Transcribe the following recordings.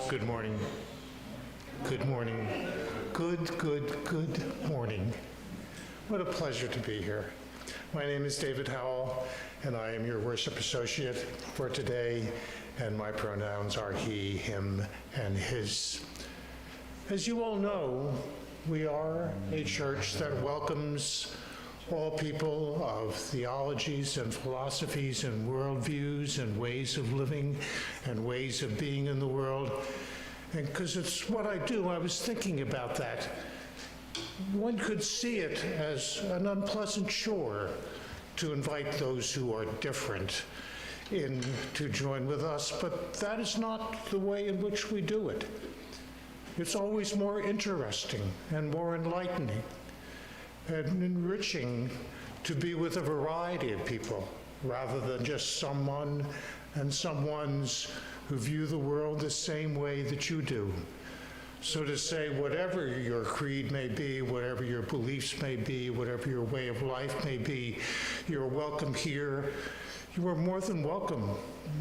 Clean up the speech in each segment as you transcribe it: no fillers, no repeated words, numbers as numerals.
Good morning. Good morning. Good morning. What a pleasure to be here. My name is David Howell, and I am your worship associate for today, and my pronouns are he, him, and his. As you all know, we are a church that welcomes all people of theologies and philosophies and worldviews and ways of living and ways of being in the world. And because it's what I do, I was thinking about that. One could see it as an unpleasant chore to invite those who are different in to join with us, but that is not the way in which we do it. It's always more interesting and more enlightening and enriching to be with a variety of people rather than just someone and someones who view the world the same way that you do. So to say whatever your creed may be, whatever your beliefs may be, whatever your way of life may be, you're welcome here. You are more than welcome.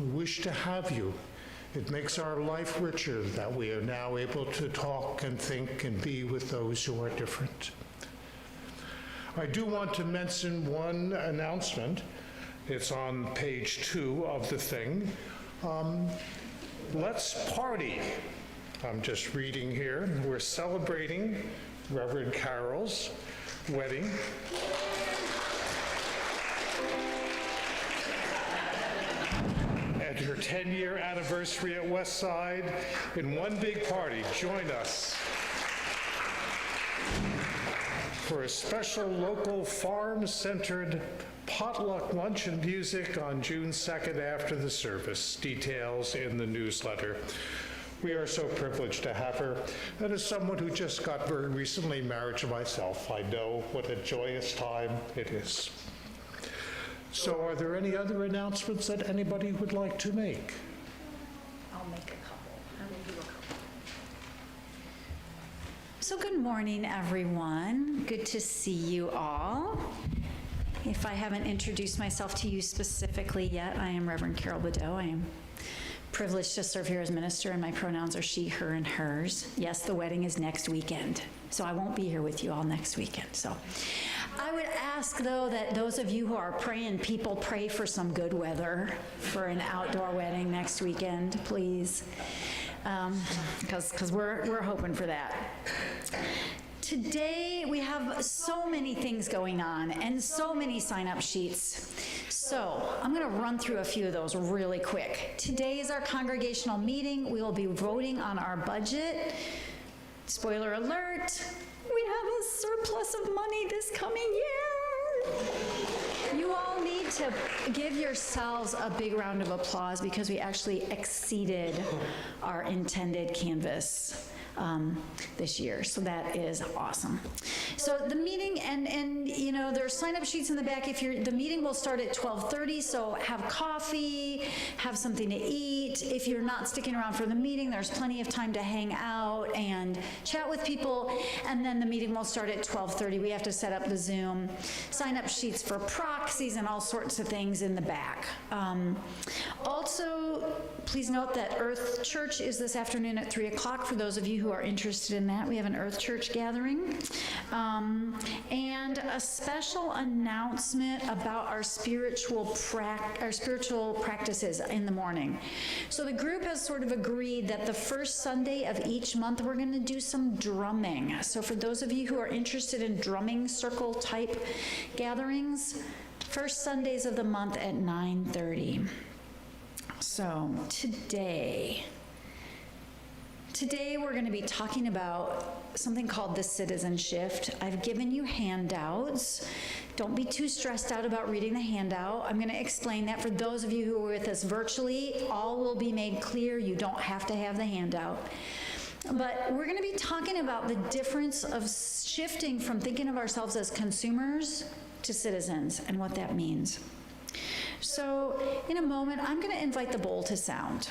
We wish to have you. It makes our life richer that we are now able to talk and think and be with those who are different. I do want to mention one announcement. It's on page 2 of the thing. Let's party. I'm just reading here. We're celebrating Reverend Carol's wedding. And her 10-year anniversary at Westside in one big party. Join us for a special local farm-centered potluck lunch and music on June 2nd after the service. Details in the newsletter. We are so privileged to have her. And as someone who just got very recently married to myself, I know what a joyous time it is. So are there any other announcements that anybody would like to make? I'll make a couple. I will do a couple. So good morning, everyone. Good to see you all. If I haven't introduced myself to you specifically yet, I am Reverend Carol Bodeau. I am privileged to serve here as minister, and my pronouns are she, her, and hers. Yes, the wedding is next weekend, so I won't be here with you all next weekend. So I would ask, though, that those of you who are praying people pray for some good weather for an outdoor wedding next weekend, please, because we're hoping for that. Today, we have so many things going on and so many sign-up sheets. So I'm going to run through a few of those really quick. Today is our congregational meeting. We will be voting on our budget. Spoiler alert, we have a surplus of money this coming year. You all need to give yourselves a big round of applause because we actually exceeded our intended canvas this year. So that is awesome. So the meeting, and you know, there's sign-up sheets in the back. The meeting will start at 12:30, so have coffee, have something to eat. If you're not sticking around for the meeting, there's plenty of time to hang out and chat with people, and then the meeting will start at 12:30. We have to set up the Zoom. Sign-up sheets for proxies and all sorts of things in the back. Also, please note that Earth Church is this afternoon at 3 o'clock for those of you who are interested in that. We have an Earth Church gathering. And a special announcement about our spiritual practices in the morning. So the group has sort of agreed that the first Sunday of each month we're going to do some drumming. So for those of you who are interested in drumming circle type gatherings, first Sundays of the month at 9:30. So today we're going to be talking about something called the Citizenship. I've given you handouts. Don't be too stressed out about reading the handout. I'm going to explain that for those of you who are with us virtually. All will be made clear. You don't have to have the handout. But we're going to be talking about the difference of shifting from thinking of ourselves as consumers to citizens and what that means. So in a moment, I'm going to invite the bowl to sound.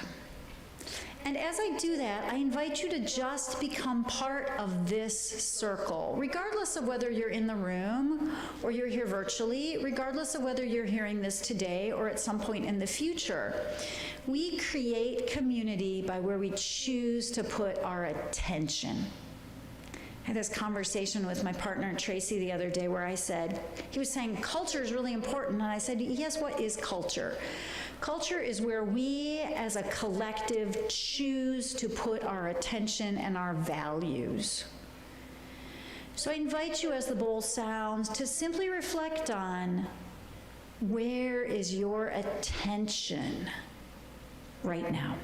And as I do that, I invite you to just become part of this circle, regardless of whether you're in the room or you're here virtually, regardless of whether you're hearing this today or at some point in the future. We create community by where we choose to put our attention. I had this conversation with my partner Tracy the other day where he was saying culture is really important, and I said, yes, what is culture? Culture is where we as a collective choose to put our attention and our values. So I invite you, as the bowl sounds, to simply reflect on, where is your attention right now?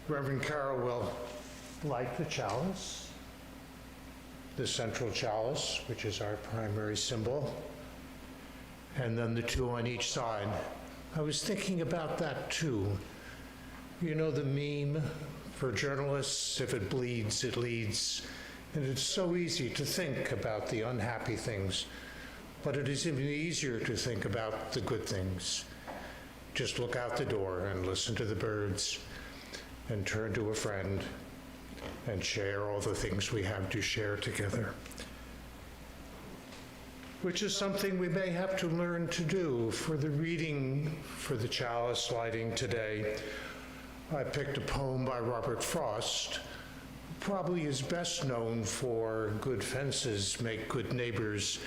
Reverend Carol will light the chalice, the central chalice, which is our primary symbol, and then the two on each side. I was thinking about that too. You know the meme for journalists, if it bleeds, it leads. And it's so easy to think about the unhappy things, but it is even easier to think about the good things. Just look out the door and listen to the birds, and turn to a friend and share all the things we have to share together, which is something we may have to learn to do. For the reading for the chalice lighting today, I picked a poem by Robert Frost, who probably is best known for "Good fences make good neighbors."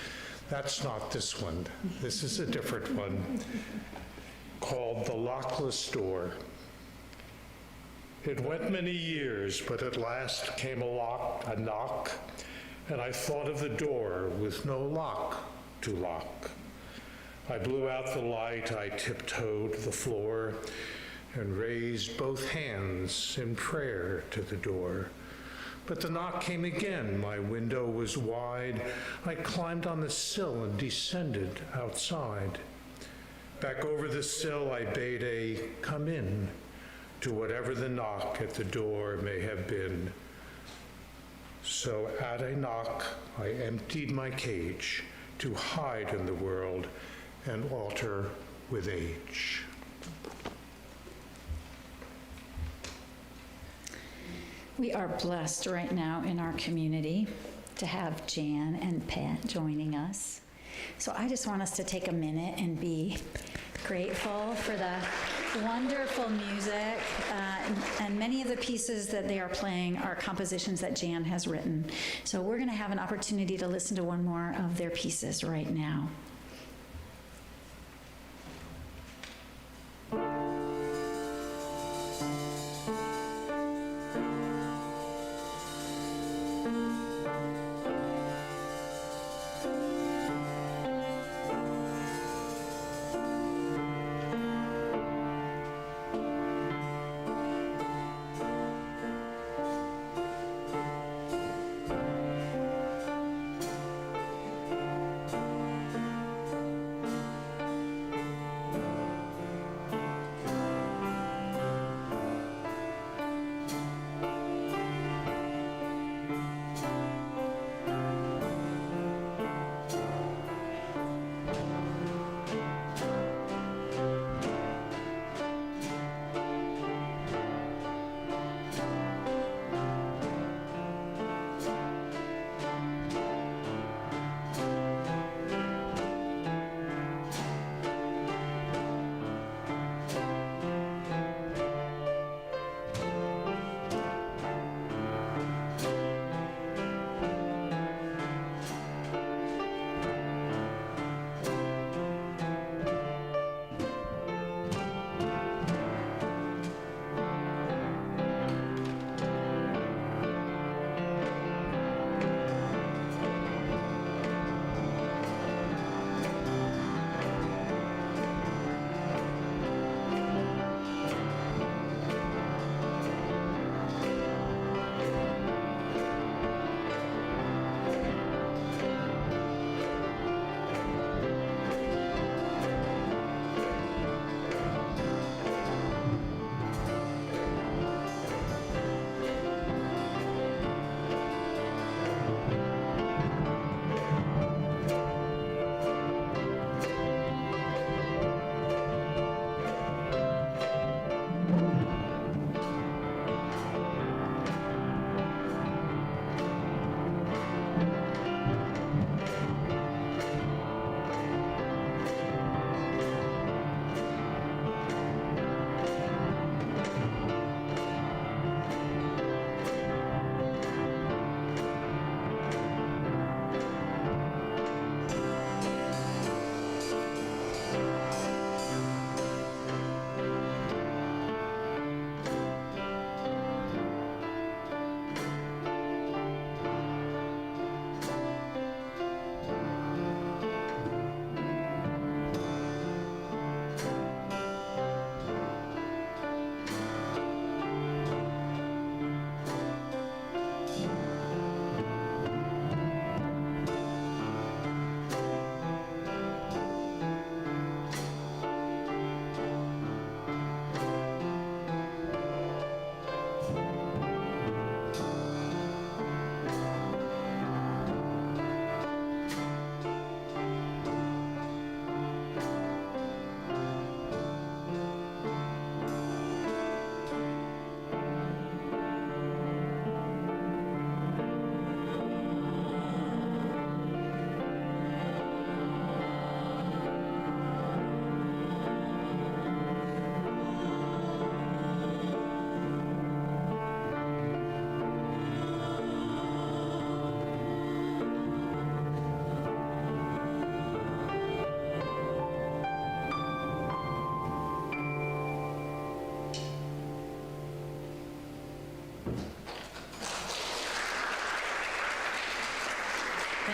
That's not this one. This is a different one, called "The Lockless Door." It went many years, but at last came a knock, and I thought of the door with no lock to lock. I blew out the light, I tiptoed the floor, and raised both hands in prayer to the door. But the knock came again, my window was wide. I climbed on the sill and descended outside. Back over the sill I bade a "come in" to whatever the knock at the door may have been. So at a knock, I emptied my cage to hide in the world and alter with age. We are blessed right now in our community to have Jan and Pat joining us. So I just want us to take a minute and be grateful for the wonderful music, and many of the pieces that they are playing are compositions that Jan has written. So we're going to have an opportunity to listen to one more of their pieces right now.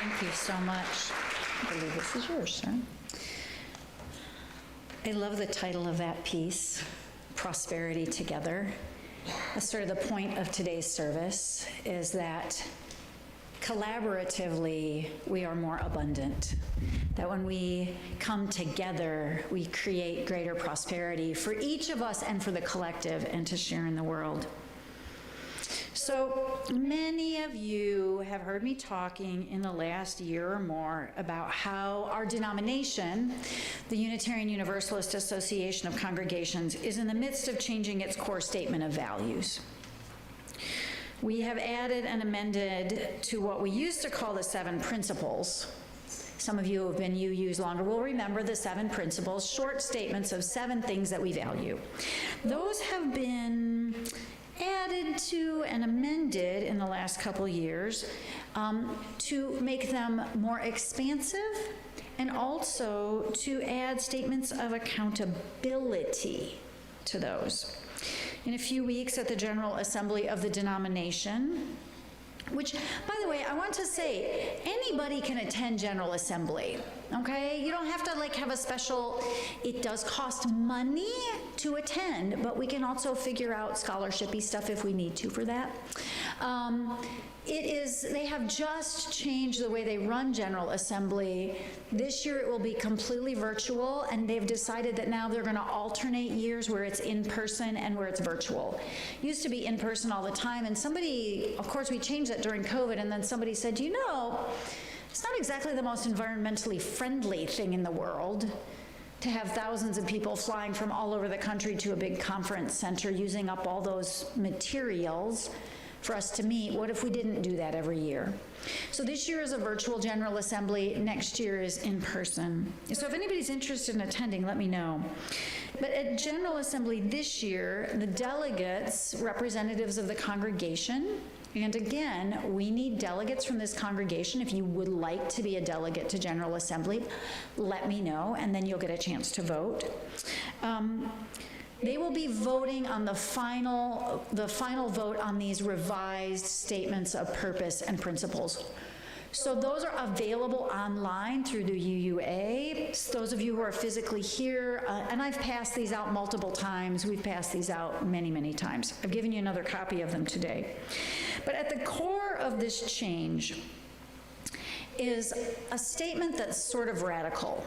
Thank you so much. I believe this is yours, sir. I love the title of that piece, Prosperity Together. That's sort of the point of today's service, is that collaboratively we are more abundant. That when we come together, we create greater prosperity for each of us and for the collective and to share in the world. So many of you have heard me talking in the last year or more about how our denomination, the Unitarian Universalist Association of Congregations, is in the midst of changing its core statement of values. We have added and amended to what we used to call the 7 principles. Some of you who have been UUs longer will remember the 7 principles, short statements of 7 things that we value. Those have been added to and amended in the last couple years to make them more expansive and also to add statements of accountability to those. In a few weeks at the General Assembly of the denomination, which, by the way, I want to say, anybody can attend General Assembly, okay? You don't have to have a special, it does cost money to attend, but we can also figure out scholarship-y stuff if we need to for that. They have just changed the way they run General Assembly. This year it will be completely virtual, and they've decided that now they're going to alternate years where it's in person and where it's virtual. Used to be in person all the time, and somebody, of course we changed that during COVID, and then somebody said, you know, it's not exactly the most environmentally friendly thing in the world to have thousands of people flying from all over the country to a big conference center using up all those materials for us to meet. What if we didn't do that every year? So this year is a virtual General Assembly. Next year is in person. So if anybody's interested in attending, let me know. But at General Assembly this year, the delegates, representatives of the congregation, and again, we need delegates from this congregation. If you would like to be a delegate to General Assembly, let me know, and then you'll get a chance to vote. They will be voting on the final vote on these revised statements of purpose and principles. So those are available online through the UUA. Those of you who are physically here, and I've passed these out multiple times. We've passed these out many, many times. I've given you another copy of them today. But at the core of this change is a statement that's sort of radical.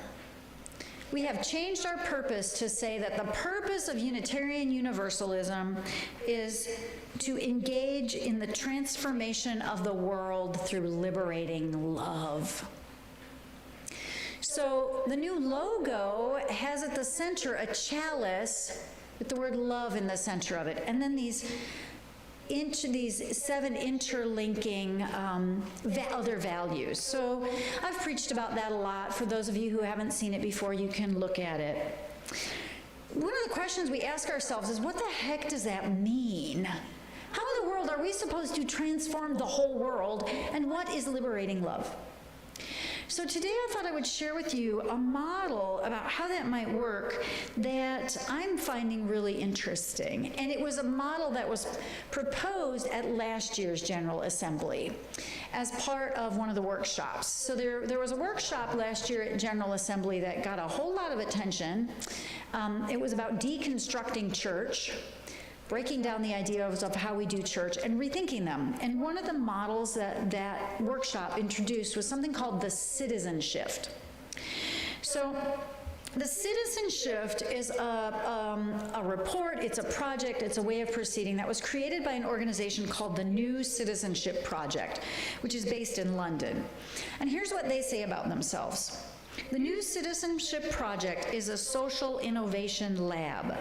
We have changed our purpose to say that the purpose of Unitarian Universalism is to engage in the transformation of the world through liberating love. So the new logo has at the center a chalice with the word love in the center of it, and then these 7 interlinking other values. So I've preached about that a lot. For those of you who haven't seen it before, you can look at it. One of the questions we ask ourselves is, what the heck does that mean? How in the world are we supposed to transform the whole world, and what is liberating love? So today I thought I would share with you a model about how that might work that I'm finding really interesting. And it was a model that was proposed at last year's General Assembly as part of one of the workshops. So there was a workshop last year at General Assembly that got a whole lot of attention. It was about deconstructing church, breaking down the ideas of how we do church and rethinking them. And one of the models that workshop introduced was something called the Citizenship. So the Citizenship is a report, it's a project, it's a way of proceeding that was created by an organization called the New Citizenship Project, which is based in London. And here's what they say about themselves. The New Citizenship Project is a social innovation lab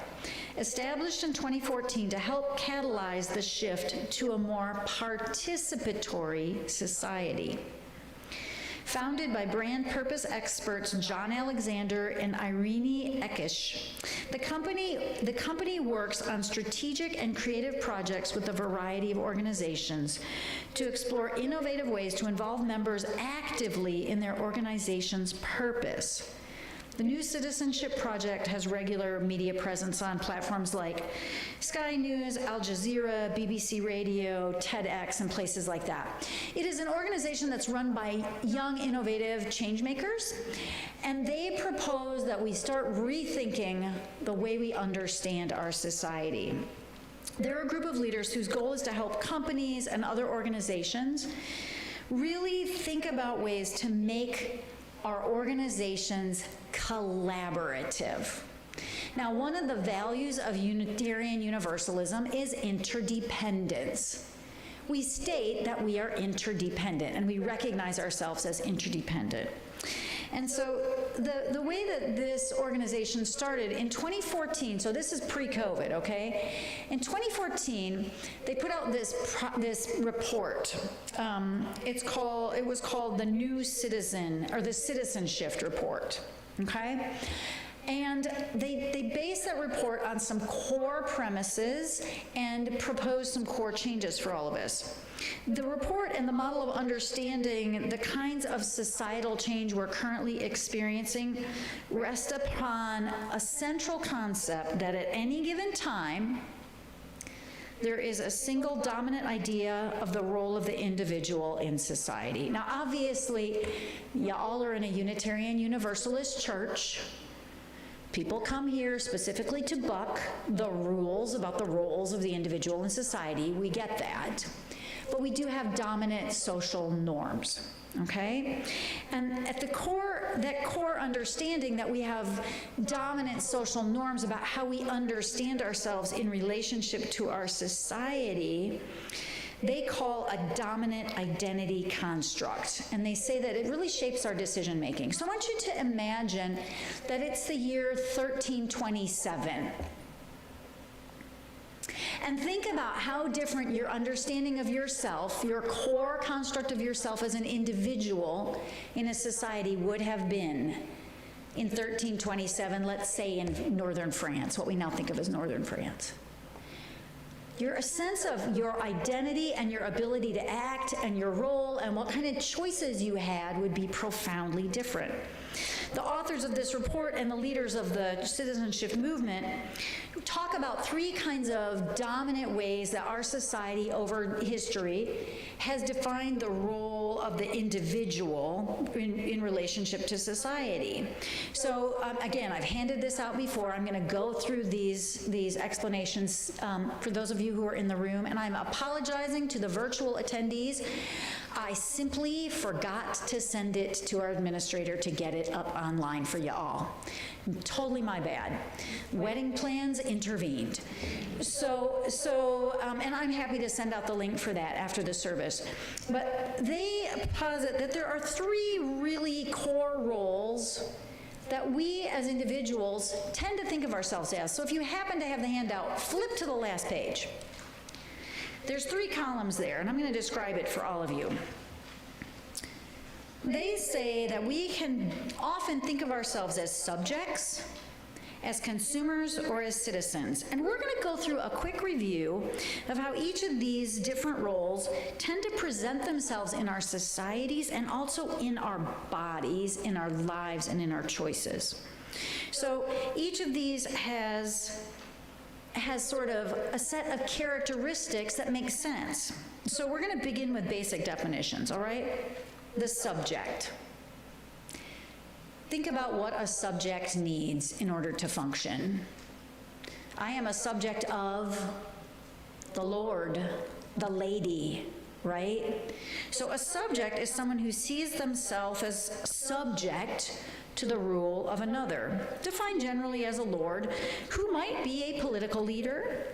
established in 2014 to help catalyze the shift to a more participatory society. Founded by brand purpose experts John Alexander and Irene Ekish, the company works on strategic and creative projects with a variety of organizations to explore innovative ways to involve members actively in their organization's purpose. The New Citizenship Project has regular media presence on platforms like Sky News, Al Jazeera, BBC Radio, TEDx, and places like that. It is an organization that's run by young, innovative changemakers, and they propose that we start rethinking the way we understand our society. They're a group of leaders whose goal is to help companies and other organizations really think about ways to make our organizations collaborative. Now, one of the values of Unitarian Universalism is interdependence. We state that we are interdependent, and we recognize ourselves as interdependent. And so the way that this organization started in 2014, so this is pre-COVID, okay? In 2014, they put out this report. It was called the New Citizen, or the Citizenship Report, okay? And they based that report on some core premises and proposed some core changes for all of us. The report and the model of understanding the kinds of societal change we're currently experiencing rest upon a central concept that at any given time, there is a single dominant idea of the role of the individual in society. Now, obviously, y'all are in a Unitarian Universalist church. People come here specifically to buck the rules about the roles of the individual in society. We get that. But we do have dominant social norms, okay? And at the core, that core understanding that we have dominant social norms about how we understand ourselves in relationship to our society, they call a dominant identity construct. And they say that it really shapes our decision making. So I want you to imagine that it's the year 1327. And think about how different your understanding of yourself, your core construct of yourself as an individual in a society would have been in 1327, let's say in northern France, what we now think of as northern France. Your sense of your identity and your ability to act and your role and what kind of choices you had would be profoundly different. The authors of this report and the leaders of the citizenship movement talk about three kinds of dominant ways that our society over history has defined the role of the individual in relationship to society. So again, I've handed this out before. I'm going to go through these explanations for those of you who are in the room, and I'm apologizing to the virtual attendees. I simply forgot to send it to our administrator to get it up online for you all. Totally my bad. Wedding plans intervened. And I'm happy to send out the link for that after the service. But they posit that there are three really core roles that we as individuals tend to think of ourselves as. So if you happen to have the handout, flip to the last page. There's three columns there, and I'm going to describe it for all of you. They say that we can often think of ourselves as subjects, as consumers, or as citizens. And we're going to go through a quick review of how each of these different roles tend to present themselves in our societies and also in our bodies, in our lives, and in our choices. So each of these has sort of a set of characteristics that make sense. So we're going to begin with basic definitions, all right? The subject. Think about what a subject needs in order to function. I am a subject of the Lord, the lady, right? So a subject is someone who sees themselves as subject to the rule of another, defined generally as a lord, who might be a political leader,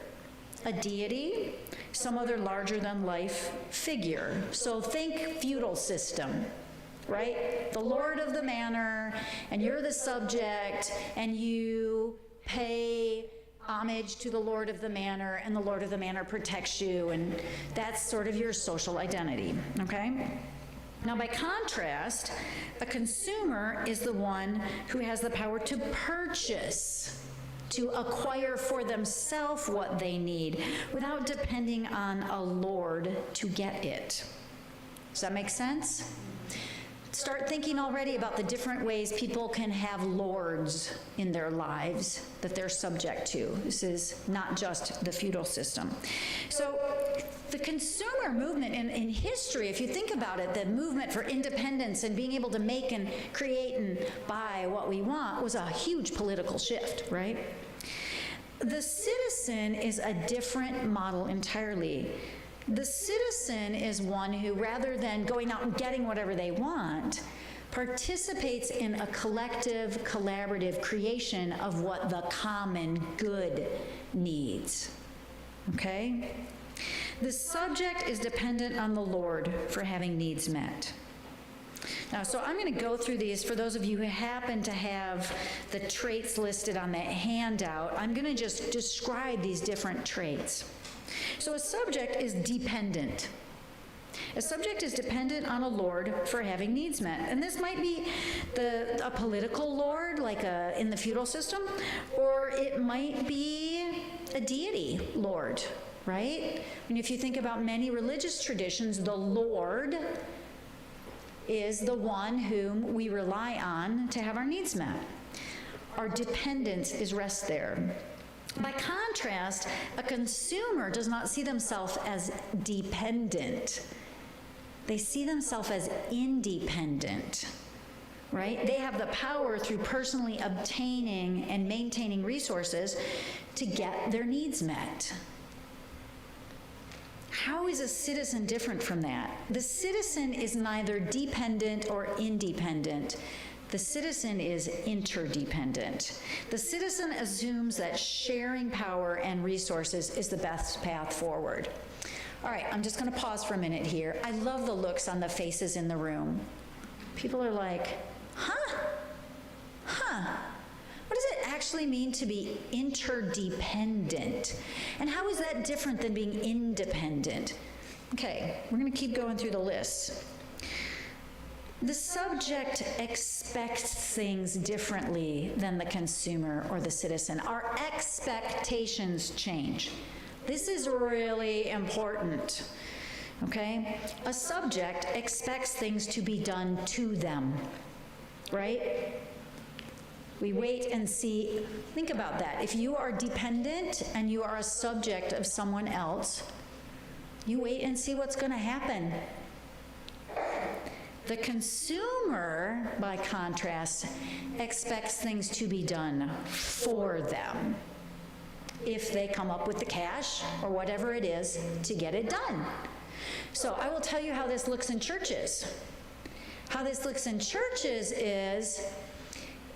a deity, some other larger-than-life figure. So think feudal system, right? The lord of the manor, and you're the subject, and you pay homage to the lord of the manor, and the lord of the manor protects you, and that's sort of your social identity, okay? Now, by contrast, a consumer is the one who has the power to purchase, to acquire for themselves what they need without depending on a lord to get it. Does that make sense? start thinking already about the different ways people can have lords in their lives that they're subject to. This is not just the feudal system. So the consumer movement in history, if you think about it, the movement for independence and being able to make and create and buy what we want was a huge political shift, right? The citizen is a different model entirely. The citizen is one who, rather than going out and getting whatever they want, participates in a collective, collaborative creation of what the common good needs. Okay? The subject is dependent on the Lord for having needs met. Now, so I'm going to go through these. For those of you who happen to have the traits listed on that handout, I'm going to just describe these different traits. So a subject is dependent. A subject is dependent on a lord for having needs met. And this might be a political lord, like in the feudal system, or it might be a deity lord, right? And if you think about many religious traditions, the Lord is the one whom we rely on to have our needs met. Our dependence is rest there. By contrast, a consumer does not see themselves as dependent. They see themselves as independent, right? They have the power through personally obtaining and maintaining resources to get their needs met. How is a citizen different from that? The citizen is neither dependent or independent. The citizen is interdependent. The citizen assumes that sharing power and resources is the best path forward. All right, I'm just going to pause for a minute here. I love the looks on the faces in the room. People are like, huh? What does it actually mean to be interdependent? And how is that different than being independent? Okay, we're going to keep going through the list. The subject expects things differently than the consumer or the citizen. Our expectations change. This is really important, okay? A subject expects things to be done to them, right? We wait and see. Think about that. If you are dependent and you are a subject of someone else, you wait and see what's going to happen. The consumer, by contrast, expects things to be done for them if they come up with the cash or whatever it is to get it done. So I will tell you how this looks in churches. How this looks in churches is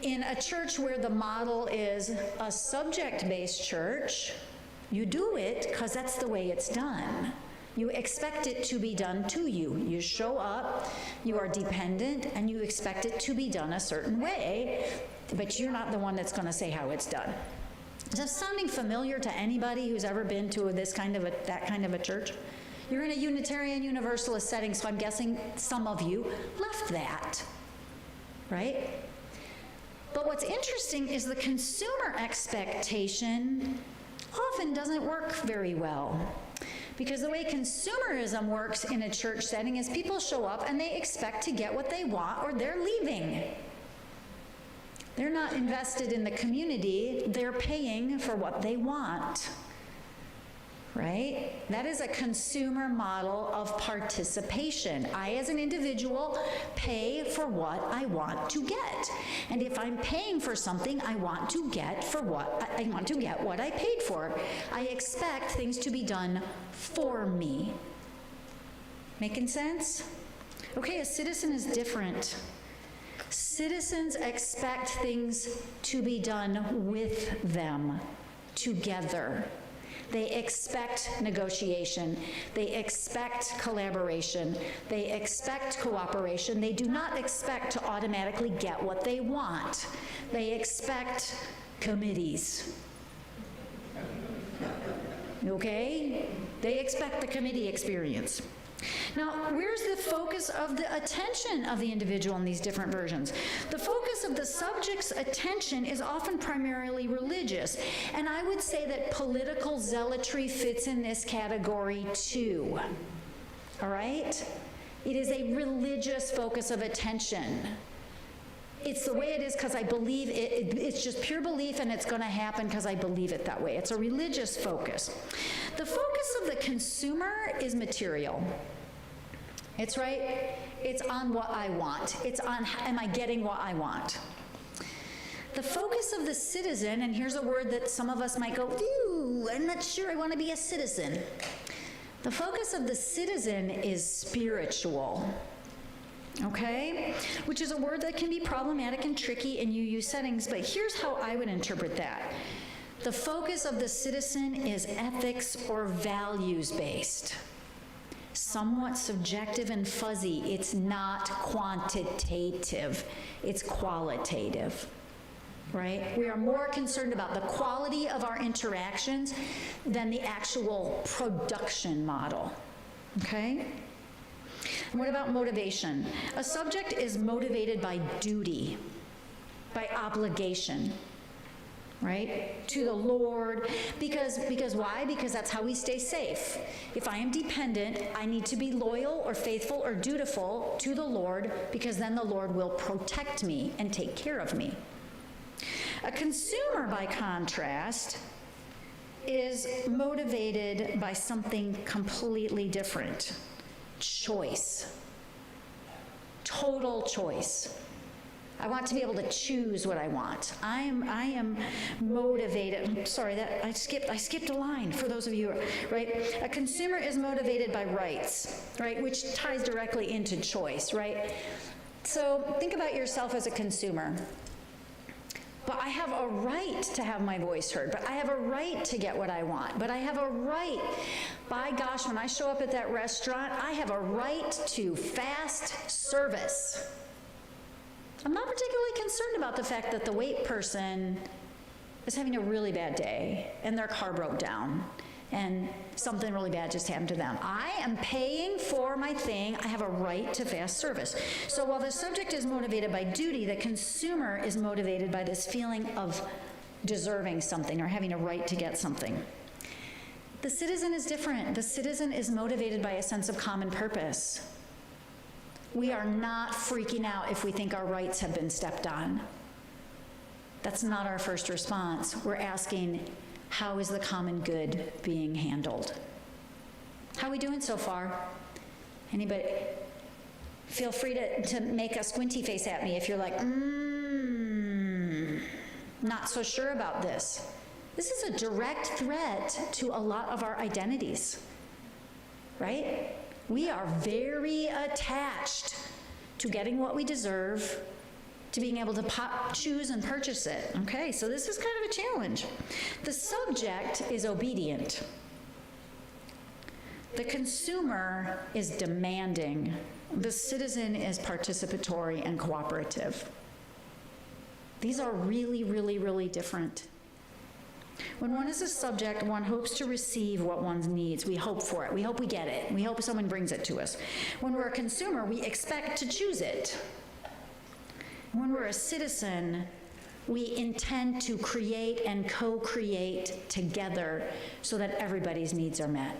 in a church where the model is a subject-based church, you do it because that's the way it's done. You expect it to be done to you. You show up, you are dependent, and you expect it to be done a certain way, but you're not the one that's going to say how it's done. Is that sounding familiar to anybody who's ever been to that kind of a church? You're in a Unitarian Universalist setting, so I'm guessing some of you left that, right? But what's interesting is the consumer expectation often doesn't work very well. Because the way consumerism works in a church setting is people show up and they expect to get what they want or they're leaving. They're not invested in the community, they're paying for what they want, right? That is a consumer model of participation. I, as an individual, pay for what I want to get. And if I'm paying for something, I want to get what I paid for. I expect things to be done for me. Making sense? Okay, a citizen is different. Citizens expect things to be done with them, together. They expect negotiation. They expect collaboration. They expect cooperation. They do not expect to automatically get what they want. They expect committees. Okay? They expect the committee experience. Now, where's the focus of the attention of the individual in these different versions? The focus of the subject's attention is often primarily religious, and I would say that political zealotry fits in this category too. All right? It is a religious focus of attention. It's the way it is because I believe it. It's just pure belief, and it's going to happen because I believe it that way. It's a religious focus. The focus of the consumer is material. It's right. It's on what I want. It's on, am I getting what I want? The focus of the citizen, and here's a word that some of us might go, ooh, I'm not sure I want to be a citizen. The focus of the citizen is spiritual. Okay? Which is a word that can be problematic and tricky in UU settings, but here's how I would interpret that. The focus of the citizen is ethics or values-based. Somewhat subjective and fuzzy. It's not quantitative. It's qualitative. Right? We are more concerned about the quality of our interactions than the actual production model. Okay? And what about motivation? A subject is motivated by duty, by obligation, right? To the Lord. Because why? Because that's how we stay safe. If I am dependent, I need to be loyal or faithful or dutiful to the Lord, because then the Lord will protect me and take care of me. A consumer, by contrast, is motivated by something completely different. Choice. Total choice. I want to be able to choose what I want. I am motivated. Sorry, that I skipped a line for those of you, right? A consumer is motivated by rights, right? Which ties directly into choice, right? So think about yourself as a consumer. But I have a right to have my voice heard. But I have a right to get what I want. But I have a right. By gosh, when I show up at that restaurant, I have a right to fast service. I'm not particularly concerned about the fact that the wait person is having a really bad day and their car broke down and something really bad just happened to them. I am paying for my thing. I have a right to fast service. So while the subject is motivated by duty, the consumer is motivated by this feeling of deserving something or having a right to get something. The citizen is different. The citizen is motivated by a sense of common purpose. We are not freaking out if we think our rights have been stepped on. That's not our first response. We're asking, how is the common good being handled? How are we doing so far? Anybody? Feel free to make a squinty face at me if you're like, not so sure about this. This is a direct threat to a lot of our identities, right? We are very attached to getting what we deserve, to being able to choose and purchase it. Okay, so this is kind of a challenge. The subject is obedient. The consumer is demanding. The citizen is participatory and cooperative. These are really, really, really different. When one is a subject, one hopes to receive what one needs. We hope for it. We hope we get it. We hope someone brings it to us. When we're a consumer, we expect to choose it. When we're a citizen, we intend to create and co-create together so that everybody's needs are met.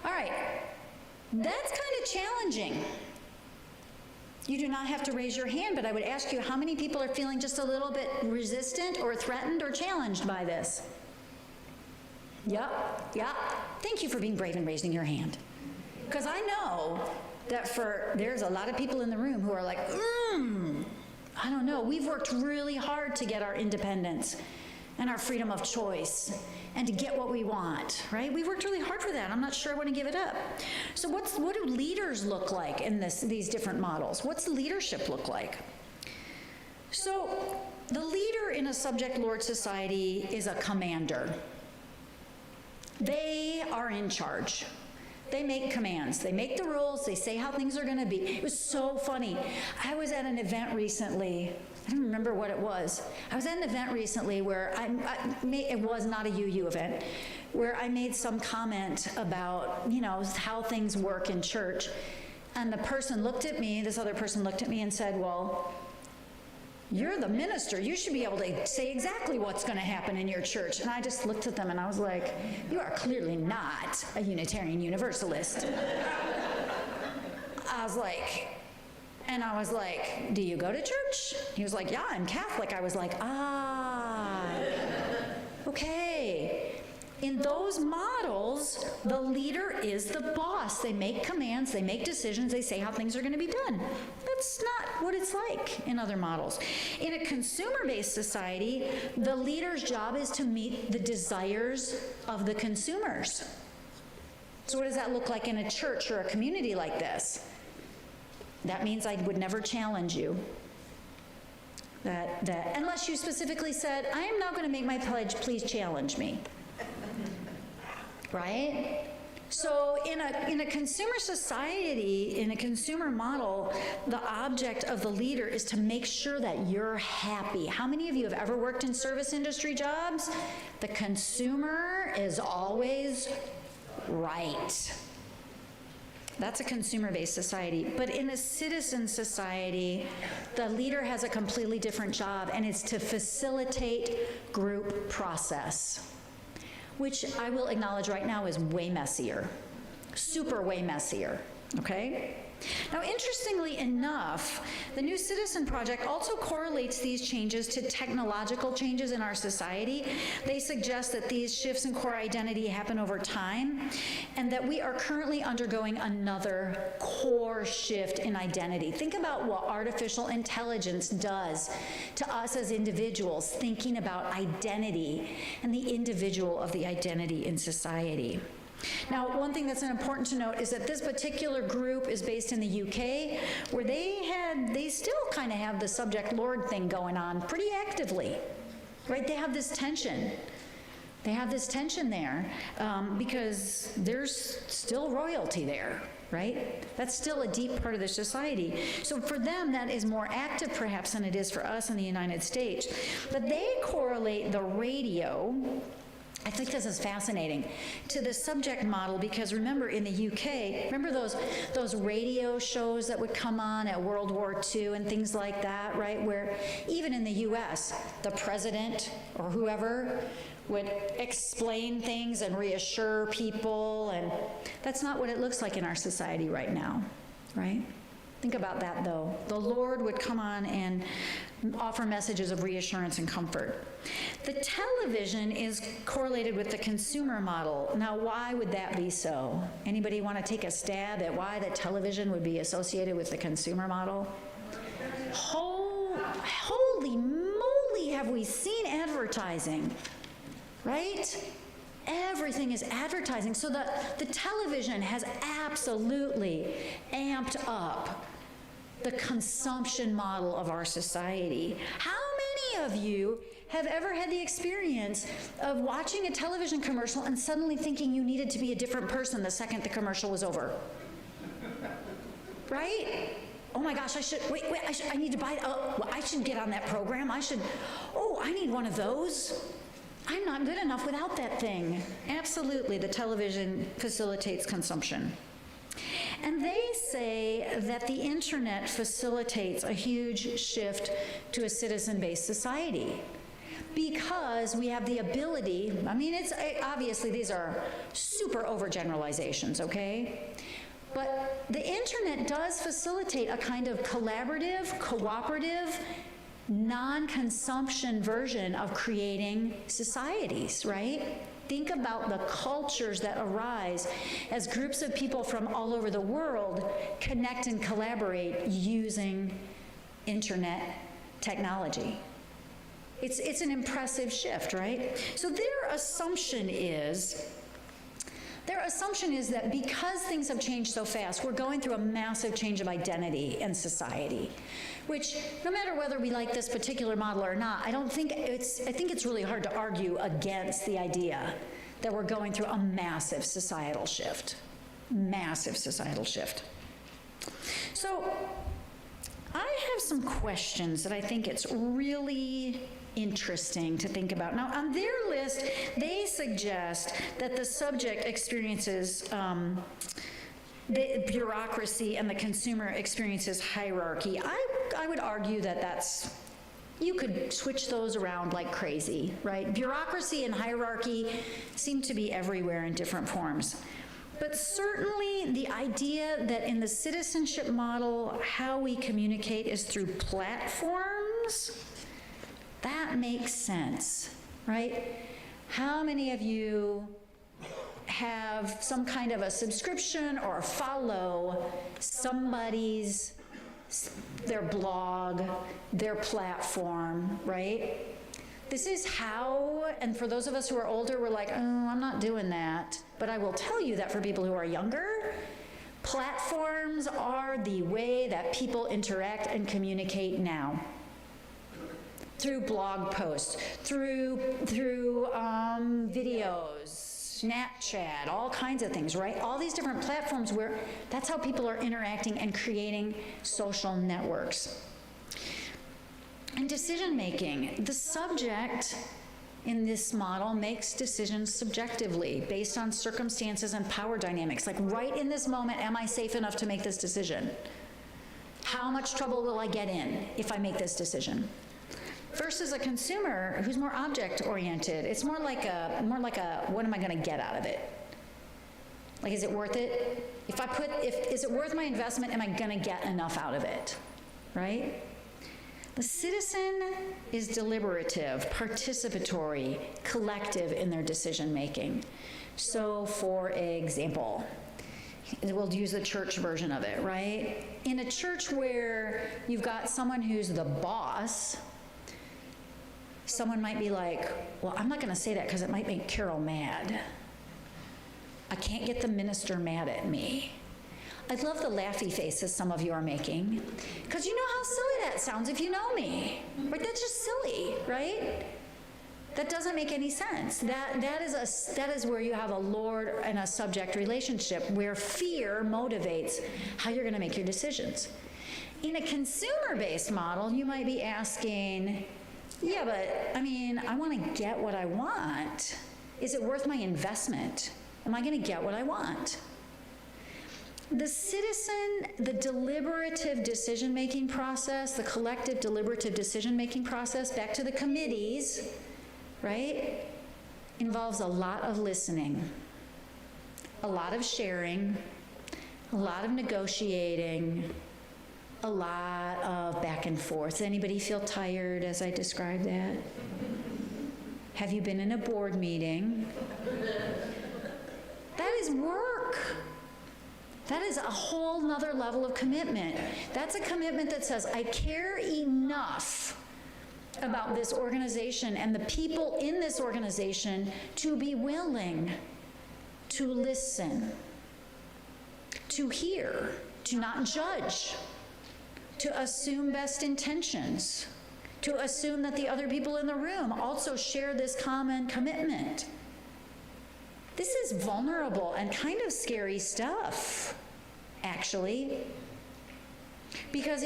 All right, that's kind of challenging. You do not have to raise your hand, but I would ask you how many people are feeling just a little bit resistant or threatened or challenged by this? Yep. Thank you for being brave and raising your hand. Because I know that there's a lot of people in the room who are like, I don't know. We've worked really hard to get our independence and our freedom of choice and to get what we want, right? We worked really hard for that. I'm not sure I want to give it up. So what do leaders look like in these different models? What's leadership look like? So the leader in a subject-lord society is a commander. They are in charge. They make commands. They make the rules. They say how things are going to be. It was so funny. I was at an event recently. I don't remember what it was. I was at an event recently where it was not a UU event, where I made some comment about, how things work in church. And the person looked at me, this other person looked at me and said, well, you're the minister. You should be able to say exactly what's going to happen in your church. And I just looked at them and I was like, you are clearly not a Unitarian Universalist. I was like, do you go to church? He was like, yeah, I'm Catholic. I was like, okay. In those models, the leader is the boss. They make commands, they make decisions, they say how things are going to be done. That's not what it's like in other models. In a consumer-based society, the leader's job is to meet the desires of the consumers. So what does that look like in a church or a community like this? That means I would never challenge you. That unless you specifically said, I am now going to make my pledge, please challenge me. Right? So in a consumer society, in a consumer model, the object of the leader is to make sure that you're happy. How many of you have ever worked in service industry jobs? The consumer is always right. That's a consumer-based society. But in a citizen society, the leader has a completely different job, and it's to facilitate group process, which I will acknowledge right now is way messier, way messier, okay? Now, interestingly enough, the New Citizen Project also correlates these changes to technological changes in our society. They suggest that these shifts in core identity happen over time, and that we are currently undergoing another core shift in identity. Think about what artificial intelligence does to us as individuals, thinking about identity and the individual of the identity in society. Now, one thing that's important to note is that this particular group is based in the UK, where they still kind of have the subject Lord thing going on pretty actively, right? They have this tension. They have this tension there because there's still royalty there, right? That's still a deep part of their society. So for them, that is more active perhaps than it is for us in the United States. But they correlate the radio, I think this is fascinating, to the subject model, because remember in the UK, remember those radio shows that would come on at World War II and things like that, right? Where even in the US, the president or whoever would explain things and reassure people, and that's not what it looks like in our society right now, right? Think about that, though. The Lord would come on and offer messages of reassurance and comfort. The television is correlated with the consumer model. Now, why would that be so? Anybody want to take a stab at why the television would be associated with the consumer model? Holy moly, have we seen advertising, right? Everything is advertising. So the television has absolutely amped up the consumption model of our society. How many of you have ever had the experience of watching a television commercial and suddenly thinking you needed to be a different person the second the commercial was over? Right? Oh my gosh, I need to buy, I should get on that program. I need one of those. I'm not good enough without that thing. Absolutely, the television facilitates consumption. And they say that the internet facilitates a huge shift to a citizen-based society, because we have the ability, obviously these are super overgeneralizations, okay? But the internet does facilitate a kind of collaborative, cooperative, non-consumption version of creating societies, right? Think about the cultures that arise as groups of people from all over the world connect and collaborate using internet technology. It's an impressive shift, right? So their assumption is that because things have changed so fast, we're going through a massive change of identity in society, which no matter whether we like this particular model or not, I think it's really hard to argue against the idea that we're going through a massive societal shift. Massive societal shift. So I have some questions that I think it's really interesting to think about. Now, on their list, they suggest that the subject experiences the bureaucracy and the consumer experiences hierarchy. I would argue that that's you could switch those around like crazy, right? Bureaucracy and hierarchy seem to be everywhere in different forms. But certainly the idea that in the citizenship model, how we communicate is through platforms, that makes sense, right? How many of you have some kind of a subscription or follow somebody's, their blog, their platform, right? This is how, and for those of us who are older, we're like, oh, I'm not doing that. But I will tell you that for people who are younger, platforms are the way that people interact and communicate now. Through blog posts, through videos, Snapchat, all kinds of things, right? All these different platforms where that's how people are interacting and creating social networks. And decision making, the subject in this model makes decisions subjectively based on circumstances and power dynamics. Like right in this moment, am I safe enough to make this decision? How much trouble will I get in if I make this decision? Versus a consumer who's more object-oriented. It's more like a, what am I gonna get out of it? Like, is it worth it? Is it worth my investment? Am I gonna get enough out of it, right? The citizen is deliberative, participatory, collective in their decision-making. So, for example, we'll use the church version of it, right? In a church where you've got someone who's the boss, someone might be like, well, I'm not going to say that because it might make Carol mad. I can't get the minister mad at me. I love the laughy faces some of you are making, because you know how silly that sounds if you know me. Right? That's just silly, right? That doesn't make any sense. That is where you have a Lord and a subject relationship where fear motivates how you're going to make your decisions. In a consumer-based model, you might be asking, yeah, but I mean, I want to get what I want. Is it worth my investment? Am I going to get what I want? The citizen, the deliberative decision-making process, the collective deliberative decision-making process, back to the committees, right, involves a lot of listening, a lot of sharing, a lot of negotiating, a lot of back and forth. Anybody feel tired as I describe that? Have you been in a board meeting? That is work. That is a whole nother level of commitment. That's a commitment that says, I care enough about this organization and the people in this organization to be willing to listen, to hear, to not judge, to assume best intentions, to assume that the other people in the room also share this common commitment. This is vulnerable and kind of scary stuff, actually, because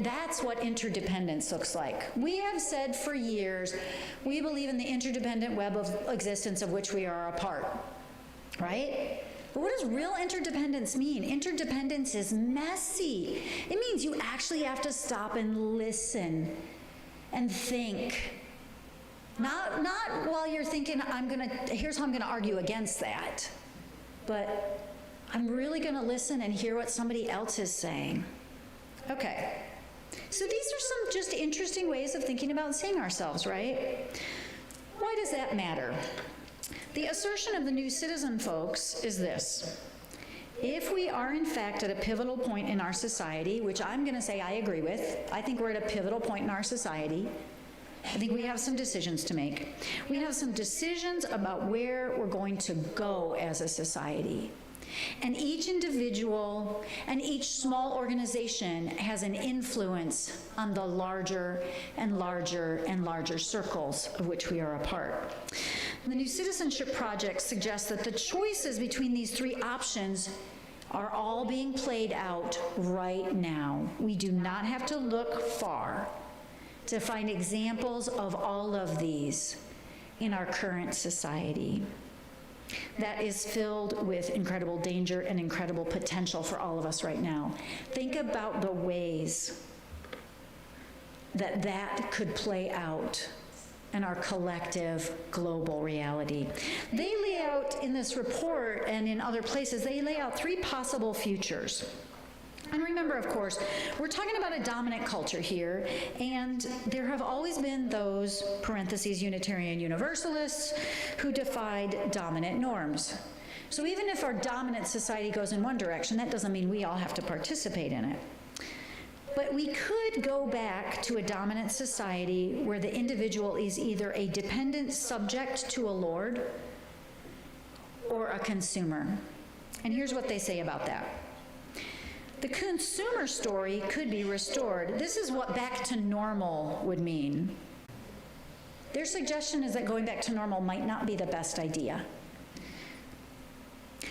that's what interdependence looks like. We have said for years, we believe in the interdependent web of existence of which we are a part, right? But what does real interdependence mean? Interdependence is messy. It means you actually have to stop and listen and think. Not while you're thinking, here's how I'm gonna argue against that, but I'm really gonna listen and hear what somebody else is saying. Okay, so these are some just interesting ways of thinking about and seeing ourselves, right? Why does that matter? The assertion of the New Citizen folks is this: if we are in fact at a pivotal point in our society, which I'm gonna say I agree with, I think we're at a pivotal point in our society, I think we have some decisions to make. We have some decisions about where we're going to go as a society. And each individual and each small organization has an influence on the larger and larger and larger circles of which we are a part. The New Citizenship Project suggests that the choices between these three options are all being played out right now. We do not have to look far to find examples of all of these in our current society that is filled with incredible danger and incredible potential for all of us right now. Think about the ways that could play out in our collective global reality. They lay out in this report and in other places, they lay out 3 possible futures. And remember, of course, we're talking about a dominant culture here, and there have always been those, parentheses, Unitarian Universalists, who defied dominant norms. So even if our dominant society goes in one direction, that doesn't mean we all have to participate in it. But we could go back to a dominant society where the individual is either a dependent subject to a lord or a consumer. And here's what they say about that. The consumer story could be restored. This is what back to normal would mean. Their suggestion is that going back to normal might not be the best idea.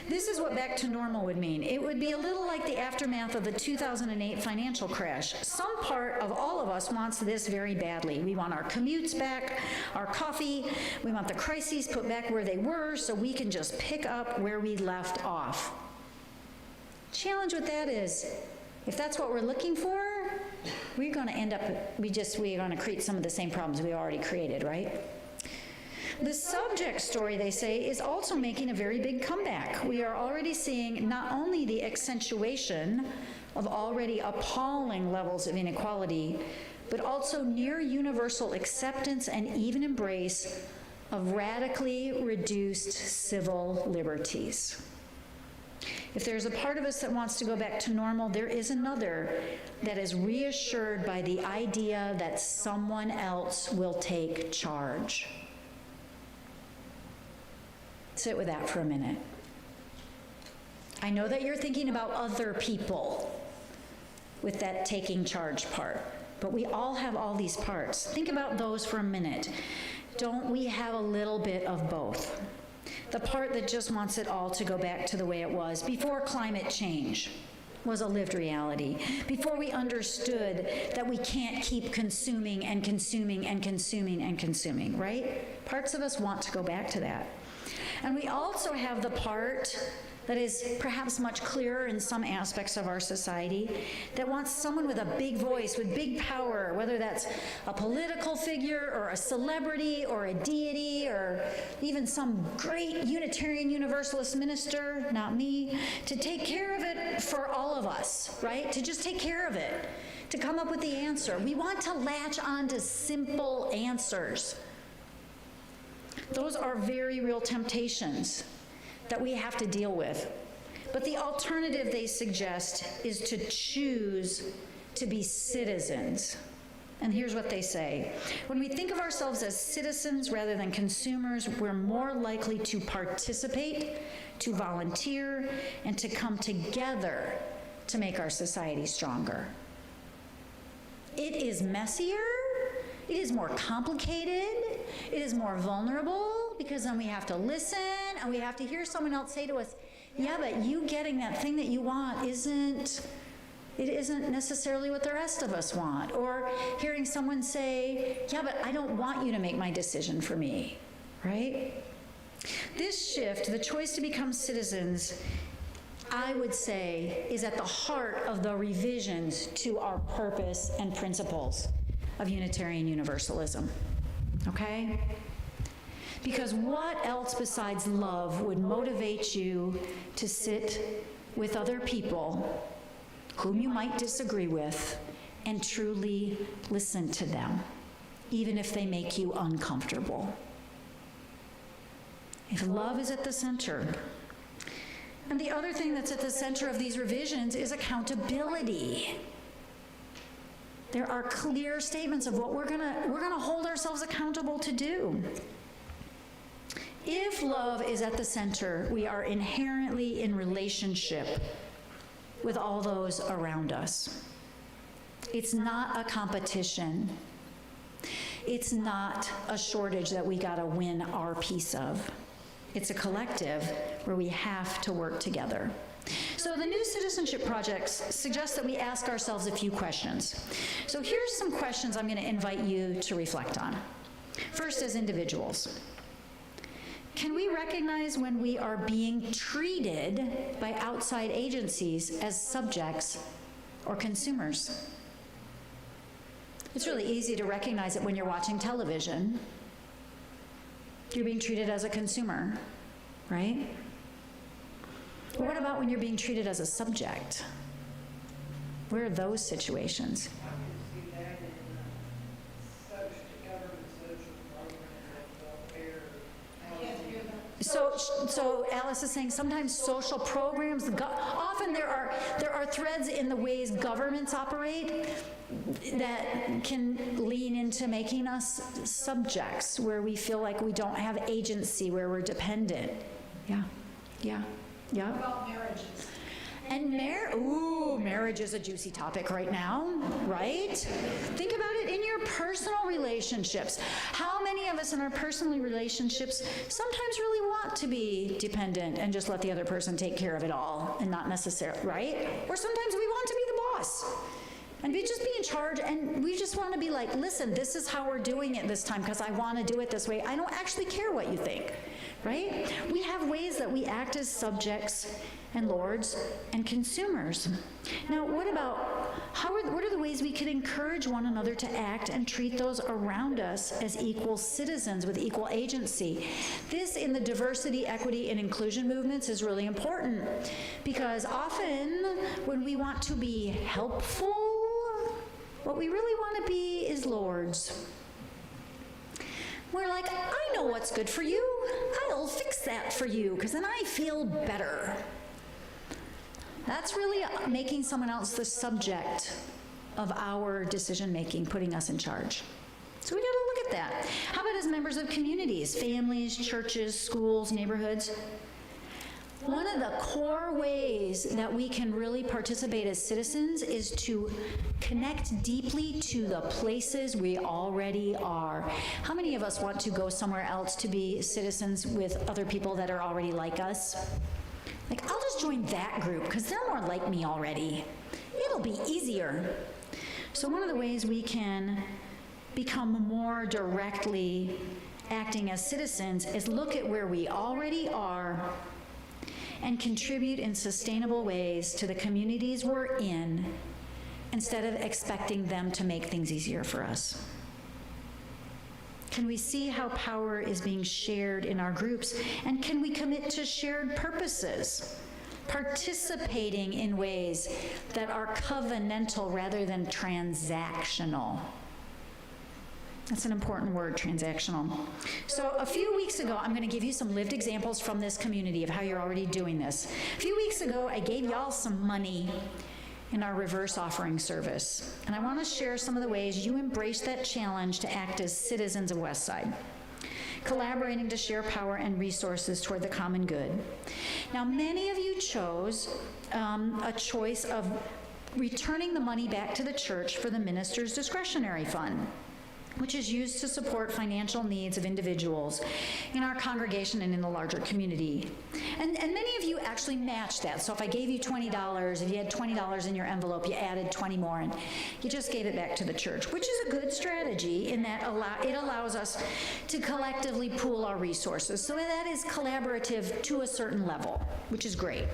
This is what back to normal would mean. It would be a little like the aftermath of the 2008 financial crash. Some part of all of us wants this very badly. We want our commutes back, our coffee. We want the crises put back where they were so we can just pick up where we left off. Challenge with that is, if that's what we're looking for, we're going to end up, we're going to create some of the same problems we already created, right? The subject story, they say, is also making a very big comeback. We are already seeing not only the accentuation of already appalling levels of inequality, but also near universal acceptance and even embrace of radically reduced civil liberties. If there's a part of us that wants to go back to normal, there is another that is reassured by the idea that someone else will take charge. Sit with that for a minute. I know that you're thinking about other people with that taking charge part, but we all have all these parts. Think about those for a minute. Don't we have a little bit of both? The part that just wants it all to go back to the way it was before climate change was a lived reality, before we understood that we can't keep consuming and consuming and consuming and consuming, right? Parts of us want to go back to that. And we also have the part that is perhaps much clearer in some aspects of our society that wants someone with a big voice, with big power, whether that's a political figure or a celebrity or a deity or even some great Unitarian Universalist minister, not me, to take care of it for all of us, right? To just take care of it, to come up with the answer. We want to latch on to simple answers. Those are very real temptations that we have to deal with. But the alternative they suggest is to choose to be citizens. And here's what they say. When we think of ourselves as citizens rather than consumers, we're more likely to participate, to volunteer, and to come together to make our society stronger. It is messier. It is more complicated. It is more vulnerable because then we have to listen and we have to hear someone else say to us, yeah, but you getting that thing that you want isn't necessarily what the rest of us want. Or hearing someone say, yeah, but I don't want you to make my decision for me, right? This shift, the choice to become citizens, I would say, is at the heart of the revisions to our purpose and principles of Unitarian Universalism, okay? Because what else besides love would motivate you to sit with other people whom you might disagree with and truly listen to them, even if they make you uncomfortable? If love is at the center. And the other thing that's at the center of these revisions is accountability. There are clear statements of what we're gonna hold ourselves accountable to do. If love is at the center, we are inherently in relationship with all those around us. It's not a competition. It's not a shortage that we gotta win our piece of. It's a collective where we have to work together. So the new Citizenship Project suggests that we ask ourselves a few questions. So here's some questions I'm going to invite you to reflect on. First, as individuals, can we recognize when we are being treated by outside agencies as subjects or consumers? It's really easy to recognize it when you're watching television. You're being treated as a consumer, right? But what about when you're being treated as a subject? Where are those situations? So Alice is saying sometimes social programs, often there are threads in the ways governments operate that can lean into making us subjects, where we feel like we don't have agency, where we're dependent. Yeah. What about marriages? And marriage is a juicy topic right now, right? Think about it in your personal relationships. How many of us in our personal relationships sometimes really want to be dependent and just let the other person take care of it all and not necessarily, right? Or sometimes we want to be the boss and we just be in charge, and we just want to be like, listen, this is how we're doing it this time because I want to do it this way. I don't actually care what you think. Right? We have ways that we act as subjects and lords and consumers. Now, what are the ways we could encourage one another to act and treat those around us as equal citizens with equal agency? This in the diversity, equity, and inclusion movements is really important because often when we want to be helpful, what we really want to be is lords. We're like, I know what's good for you. I'll fix that for you because then I feel better. That's really making someone else the subject of our decision making, putting us in charge. So we got to look at that. How about as members of communities, families, churches, schools, neighborhoods? One of the core ways that we can really participate as citizens is to connect deeply to the places we already are. How many of us want to go somewhere else to be citizens with other people that are already like us? Like, I'll just join that group because they're more like me already. It'll be easier. So one of the ways we can become more directly acting as citizens is look at where we already are and contribute in sustainable ways to the communities we're in instead of expecting them to make things easier for us. Can we see how power is being shared in our groups? And can we commit to shared purposes, participating in ways that are covenantal rather than transactional? That's an important word, transactional. So a few weeks ago, I'm going to give you some lived examples from this community of how you're already doing this. A few weeks ago, I gave y'all some money in our reverse offering service. And I want to share some of the ways you embrace that challenge to act as citizens of Westside, collaborating to share power and resources toward the common good. Now, many of you chose a choice of returning the money back to the church for the minister's discretionary fund, which is used to support financial needs of individuals in our congregation and in the larger community. And many of you actually matched that. So if I gave you $20, if you had $20 in your envelope, you added 20 more, and you just gave it back to the church, which is a good strategy in that it allows us to collectively pool our resources. So that is collaborative to a certain level, which is great.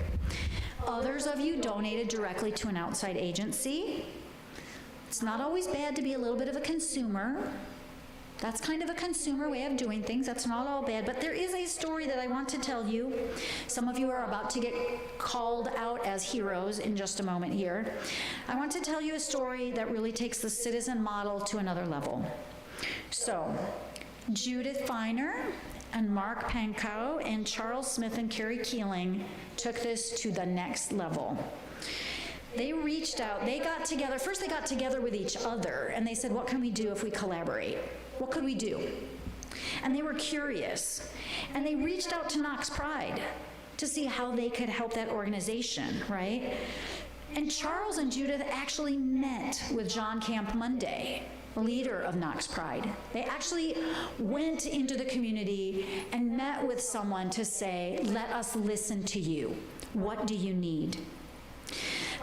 Others of you donated directly to an outside agency. It's not always bad to be a little bit of a consumer. That's kind of a consumer way of doing things. That's not all bad. But there is a story that I want to tell you. Some of you are about to get called out as heroes in just a moment here. I want to tell you a story that really takes the citizen model to another level. So, Judith Feiner and Mark Pankow and Charles Smith and Carrie Keeling took this to the next level. They reached out, they got together, first they got together with each other, and they said, what can we do if we collaborate? What could we do? And they were curious, and they reached out to Knox Pride to see how they could help that organization, right? And Charles and Judith actually met with John Camp Monday, leader of Knox Pride. They actually went into the community and met with someone to say, let us listen to you. What do you need?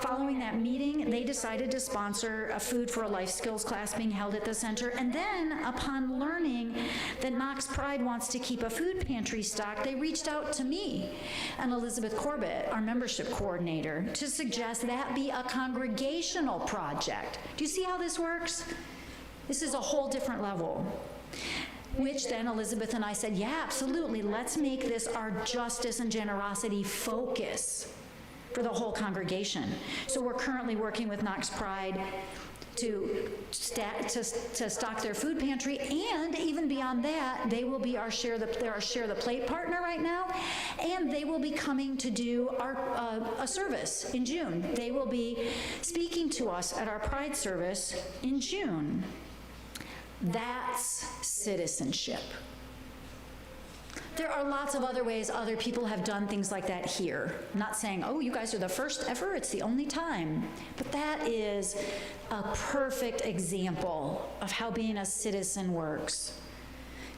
Following that meeting, they decided to sponsor a Food for a Life skills class being held at the center. And then, upon learning that Knox Pride wants to keep a food pantry stocked, they reached out to me and Elizabeth Corbett, our membership coordinator, to suggest that be a congregational project. Do you see how this works? This is a whole different level. Which then Elizabeth and I said, yeah, absolutely, let's make this our justice and generosity focus for the whole congregation. So we're currently working with Knox Pride to stock their food pantry, and even beyond that, they will be they're our Share the Plate partner right now, and they will be coming to do a service in June. They will be speaking to us at our Pride service in June. That's citizenship. There are lots of other ways other people have done things like that here. I'm not saying, oh, you guys are the first ever, it's the only time. But that is a perfect example of how being a citizen works.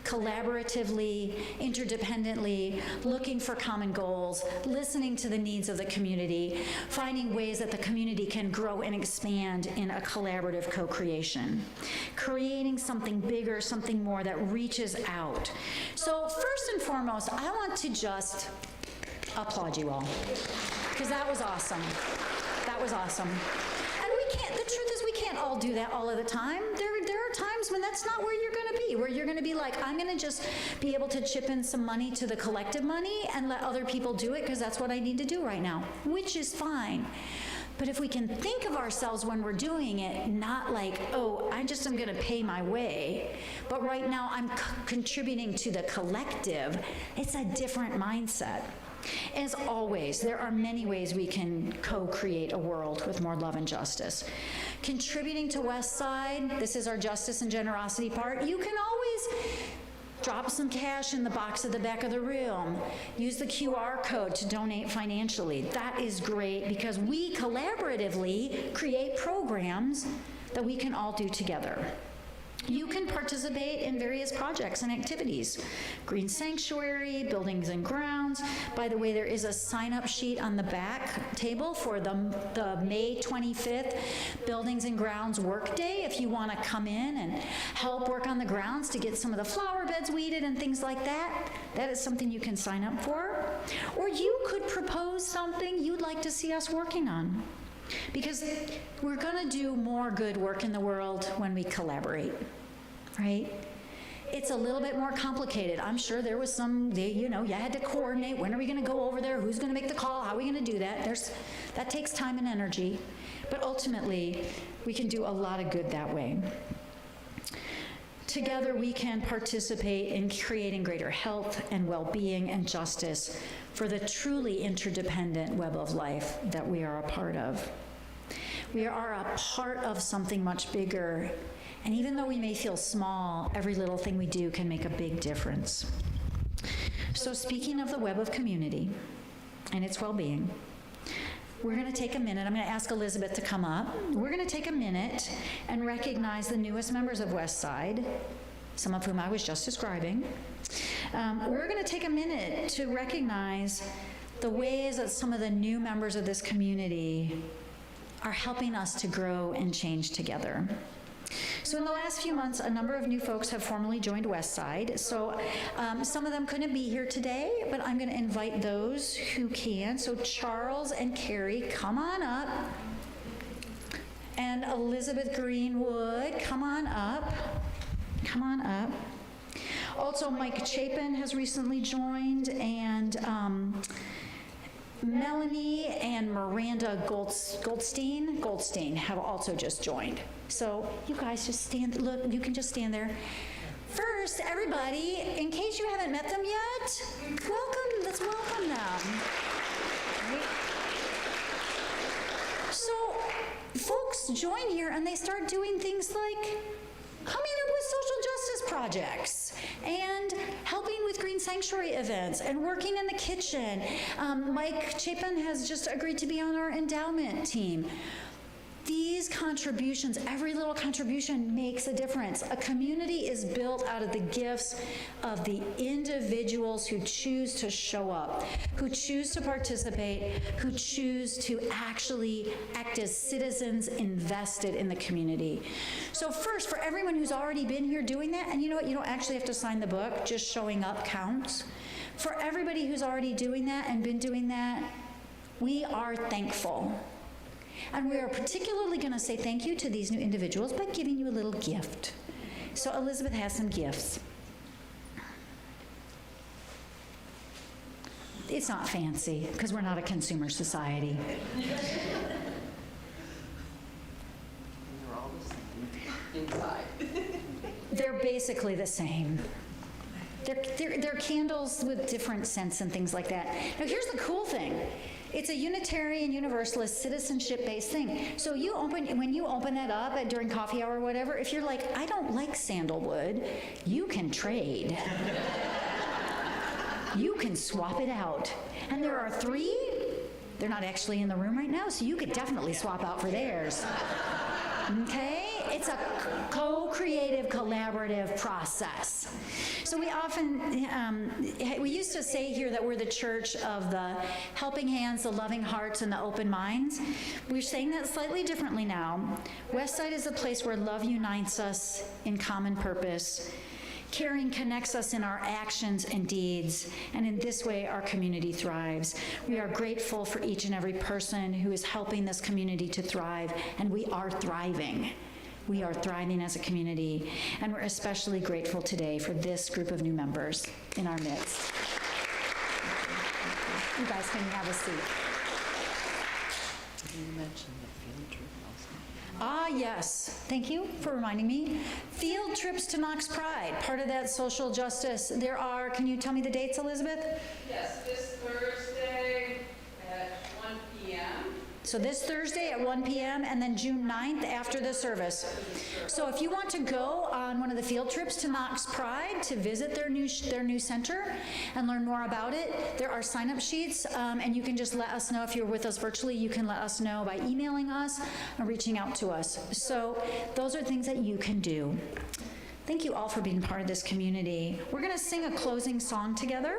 Collaboratively, interdependently, looking for common goals, listening to the needs of the community, finding ways that the community can grow and expand in a collaborative co-creation, creating something bigger, something more that reaches out. So first and foremost, I want to just applaud you all, because that was awesome. That was awesome. And the truth is we can't all do that all of the time. There are times when that's not where you're going to be, where you're going to be like, I'm going to just be able to chip in some money to the collective money and let other people do it because that's what I need to do right now, which is fine. But if we can think of ourselves when we're doing it, not like, oh, I just am going to pay my way, but right now I'm contributing to the collective, it's a different mindset. As always, there are many ways we can co-create a world with more love and justice. Contributing to West Side, this is our justice and generosity part. You can always drop some cash in the box at the back of the room. Use the QR code to donate financially. That is great because we collaboratively create programs that we can all do together. You can participate in various projects and activities. Green Sanctuary, Buildings and Grounds. By the way, there is a sign-up sheet on the back table for the May 25th Buildings and Grounds Workday if you want to come in and help work on the grounds to get some of the flower beds weeded and things like that. That is something you can sign up for. Or you could propose something you'd like to see us working on. Because we're going to do more good work in the world when we collaborate, right? It's a little bit more complicated. I'm sure there was you had to coordinate. When are we going to go over there? Who's going to make the call? How are we going to do that? That takes time and energy. But ultimately, we can do a lot of good that way. Together, we can participate in creating greater health and well-being and justice for the truly interdependent web of life that we are a part of. We are a part of something much bigger, and even though we may feel small, every little thing we do can make a big difference. So speaking of the web of community and its well-being, we're going to take a minute. I'm going to ask Elizabeth to come up. We're going to take a minute and recognize the newest members of West Side, some of whom I was just describing. We're going to take a minute to recognize the ways that some of the new members of this community are helping us to grow and change together. So in the last few months, a number of new folks have formally joined West Side. So some of them couldn't be here today, but I'm going to invite those who can. So Charles and Carrie, come on up. And Elizabeth Greenwood, come on up. Come on up. Also, Mike Chapin has recently joined, and Melanie and Miranda Goldstein have also just joined. So you guys just stand, look, you can just stand there. First, everybody, in case you haven't met them yet, welcome, let's welcome them. So folks join here and they start doing things like coming up with social justice projects and helping with Green Sanctuary events and working in the kitchen. Mike Chapin has just agreed to be on our endowment team. These contributions, every little contribution makes a difference. A community is built out of the gifts of the individuals who choose to show up, who choose to participate, who choose to actually act as citizens invested in the community. So first, for everyone who's already been here doing that, and you know what, you don't actually have to sign the book, just showing up counts. For everybody who's already doing that and been doing that, we are thankful. And we are particularly going to say thank you to these new individuals by giving you a little gift. So Elizabeth has some gifts. It's not fancy, because we're not a consumer society. They're all the same inside. They're basically the same. They're candles with different scents and things like that. Now, here's the cool thing. It's a Unitarian Universalist citizenship-based thing. So when you open that up during coffee hour or whatever, if you're like, I don't like sandalwood, you can trade. You can swap it out. And there are 3. They're not actually in the room right now, so you could definitely swap out for theirs. Okay? It's a co-creative, collaborative process. So we often, we used to say here that we're the church of the helping hands, the loving hearts, and the open minds. We're saying that slightly differently now. Westside is a place where love unites us in common purpose. Caring connects us in our actions and deeds, and in this way, our community thrives. We are grateful for each and every person who is helping this community to thrive, and we are thriving. We are thriving as a community, and we're especially grateful today for this group of new members in our midst. You guys can have a seat. You mentioned the field trip also. Ah, yes. Thank you for reminding me. Field trips to Knox Pride, part of that social justice. There are, can you tell me the dates, Elizabeth? Yes, this Thursday at 1 p.m. So this Thursday at 1 p.m. and then June 9th after the service. So if you want to go on one of the field trips to Knox Pride to visit their new center and learn more about it, there are sign-up sheets, and you can just let us know if you're with us virtually. You can let us know by emailing us or reaching out to us. So those are things that you can do. Thank you all for being part of this community. We're going to sing a closing song together.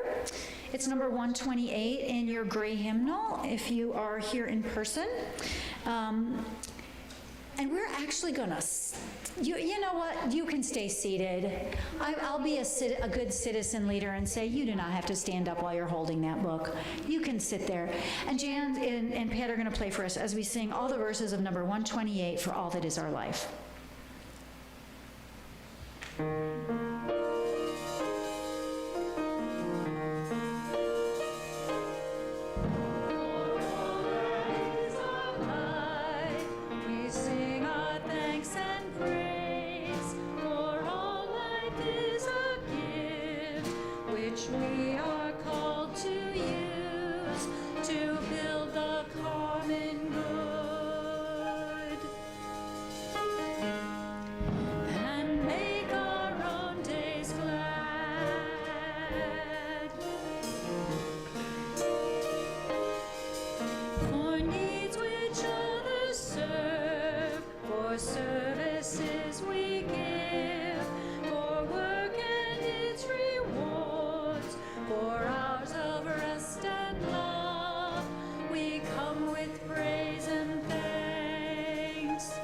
It's number 128 in your gray hymnal if you are here in person. And we're actually going to, you know what, you can stay seated. I'll be a good citizen leader and say, you do not have to stand up while you're holding that book. You can sit there. And Jan and Pat are going to play for us as we sing all the verses of number 128 for All That Is Our Life. We are called to use to build the common good and make our own days glad. For needs which others serve, for services we give, for work and its rewards, for hours of rest and love, we come with praise and thanks.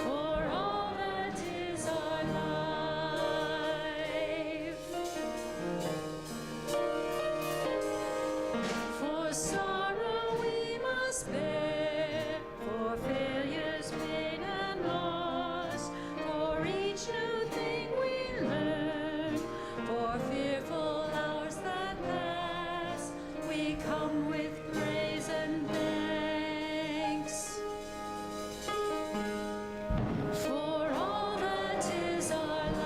For all that is our life, for sorrow we must bear, for failures, pain and loss, for each new thing we learn, for fearful hours that pass, we come with praise and thanks. For all that is our life,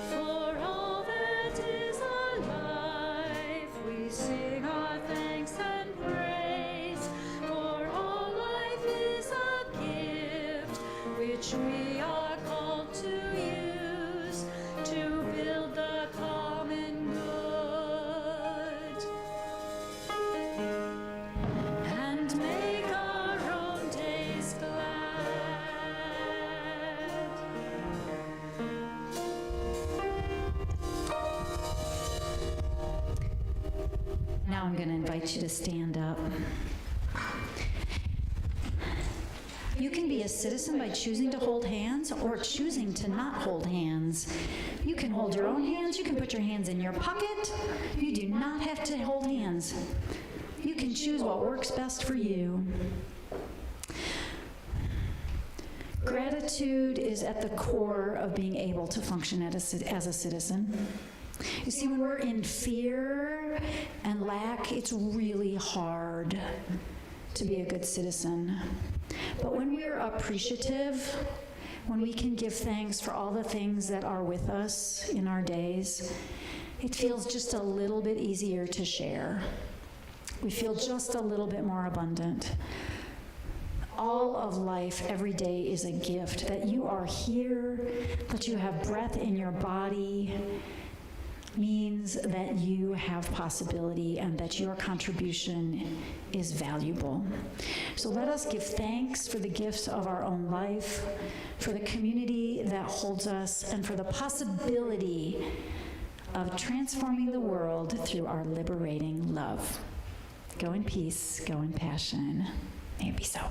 for all that is our life, we sing our thanks and praise. For all life is a gift which we are called to use to build the common good and make our own days glad. Now I'm going to invite you to stand up. You can be be a citizen by choosing to hold hands or choosing to not hold hands. You can hold your own hands, you can put your hands in your pocket. You do not have to hold hands. You can choose what works best for you. Gratitude is at the core of being able to function as a citizen. You see, when we're in fear and lack, it's really hard to be a good citizen. But when we're appreciative, when we can give thanks for all the things that are with us in our days, it feels just a little bit easier to share. We feel just a little bit more abundant. All of life every day is a gift. That you are here, that you have breath in your body, means that you have possibility and that your contribution is valuable. So let us give thanks for the gifts of our own life, for the community that holds us, and for the possibility of transforming the world through our liberating love. Go in peace, go in passion. May it be so.